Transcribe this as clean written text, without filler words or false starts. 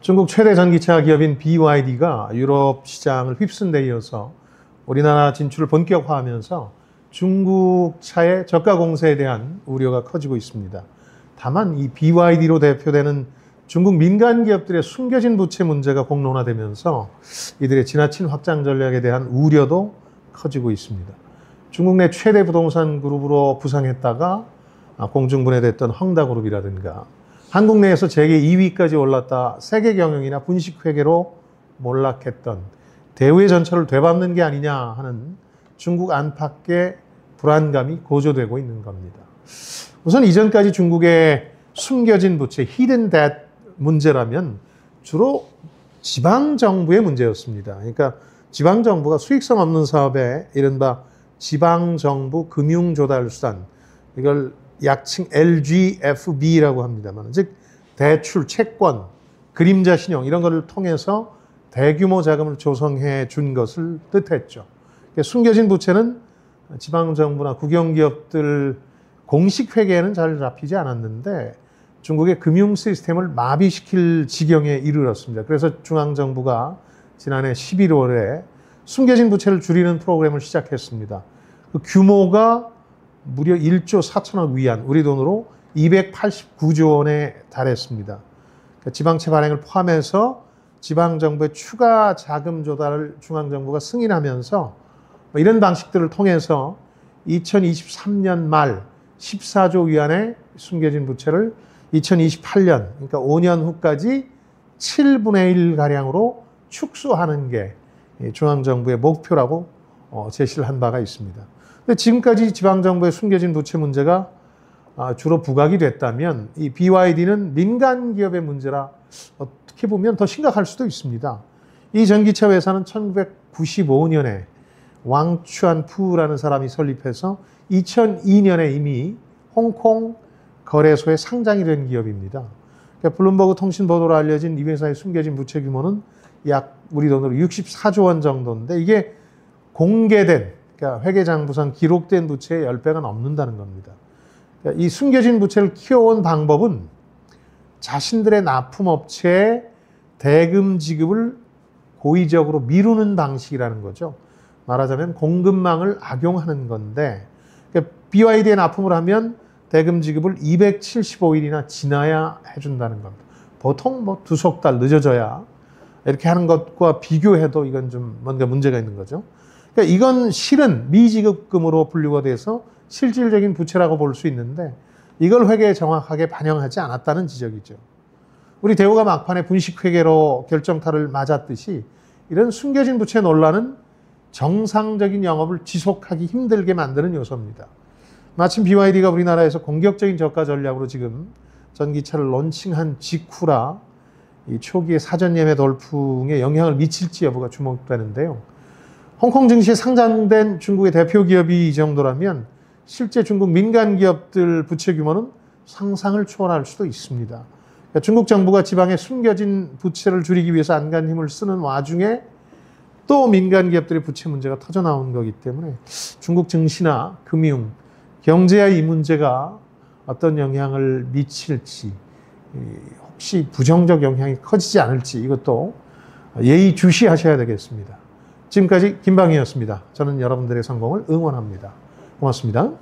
중국 최대 전기차 기업인 BYD가 유럽 시장을 휩쓴 데 이어서 우리나라 진출을 본격화하면서 중국 차의 저가 공세에 대한 우려가 커지고 있습니다. 다만 이 BYD로 대표되는 중국 민간 기업들의 숨겨진 부채 문제가 공론화되면서 이들의 지나친 확장 전략에 대한 우려도 커지고 있습니다. 중국 내 최대 부동산 그룹으로 부상했다가 공중분해됐던 헝다그룹이라든가 한국 내에서 재계 2위까지 올랐다 세계 경영이나 분식회계로 몰락했던 대우의 전철을 되밟는 게 아니냐 하는 중국 안팎의 불안감이 고조되고 있는 겁니다. 우선 이전까지 중국의 숨겨진 부채, 히든 뎃 문제라면 주로 지방정부의 문제였습니다. 그러니까 지방정부가 수익성 없는 사업에 이른바 지방정부 금융조달수단, 이걸 약칭 LGFB라고 합니다만, 즉 대출, 채권, 그림자 신용 이런 것을 통해서 대규모 자금을 조성해 준 것을 뜻했죠. 숨겨진 부채는 지방정부나 국영기업들 공식 회계에는 잘 잡히지 않았는데 중국의 금융 시스템을 마비시킬 지경에 이르렀습니다. 그래서 중앙정부가 지난해 11월에 숨겨진 부채를 줄이는 프로그램을 시작했습니다. 그 규모가 무려 1조 4천억 위안, 우리 돈으로 289조 원에 달했습니다. 그러니까 지방채 발행을 포함해서 지방정부의 추가 자금 조달을 중앙정부가 승인하면서 이런 방식들을 통해서 2023년 말 14조 위안의 숨겨진 부채를 2028년, 그러니까 5년 후까지 7분의 1가량으로 축소하는 게 중앙정부의 목표라고 제시를 한 바가 있습니다. 근데 지금까지 지방정부의 숨겨진 부채 문제가 주로 부각이 됐다면 이 BYD는 민간 기업의 문제라 어떻게 보면 더 심각할 수도 있습니다. 이 전기차 회사는 1995년에 왕추안푸라는 사람이 설립해서 2002년에 이미 홍콩 거래소에 상장이 된 기업입니다. 그러니까 블룸버그 통신 보도로 알려진 이 회사의 숨겨진 부채 규모는 약 우리 돈으로 64조 원 정도인데 이게 공개된, 그러니까 회계장부상 기록된 부채의 10배가 넘는다는 겁니다. 그러니까 이 숨겨진 부채를 키워온 방법은 자신들의 납품업체에 대금 지급을 고의적으로 미루는 방식이라는 거죠. 말하자면 공급망을 악용하는 건데, 그러니까 BYD에 납품을 하면 대금 지급을 275일이나 지나야 해준다는 겁니다. 보통 뭐 두석 달 늦어져야 이렇게 하는 것과 비교해도 이건 좀 뭔가 문제가 있는 거죠. 그러니까 이건 실은 미지급금으로 분류가 돼서 실질적인 부채라고 볼 수 있는데 이걸 회계에 정확하게 반영하지 않았다는 지적이죠. 우리 대우가 막판에 분식회계로 결정타를 맞았듯이 이런 숨겨진 부채 논란은 정상적인 영업을 지속하기 힘들게 만드는 요소입니다. 마침 BYD가 우리나라에서 공격적인 저가 전략으로 지금 전기차를 론칭한 직후라 이 초기의 사전 예매 돌풍에 영향을 미칠지 여부가 주목되는데요. 홍콩 증시에 상장된 중국의 대표 기업이 이 정도라면 실제 중국 민간 기업들 부채 규모는 상상을 초월할 수도 있습니다. 그러니까 중국 정부가 지방에 숨겨진 부채를 줄이기 위해서 안간 힘을 쓰는 와중에 또 민간 기업들의 부채 문제가 터져 나온 거기 때문에 중국 증시나 금융, 경제에 이 문제가 어떤 영향을 미칠지, 혹시 부정적 영향이 커지지 않을지 이것도 예의주시하셔야 되겠습니다. 지금까지 김방희였습니다. 저는 여러분들의 성공을 응원합니다. 고맙습니다.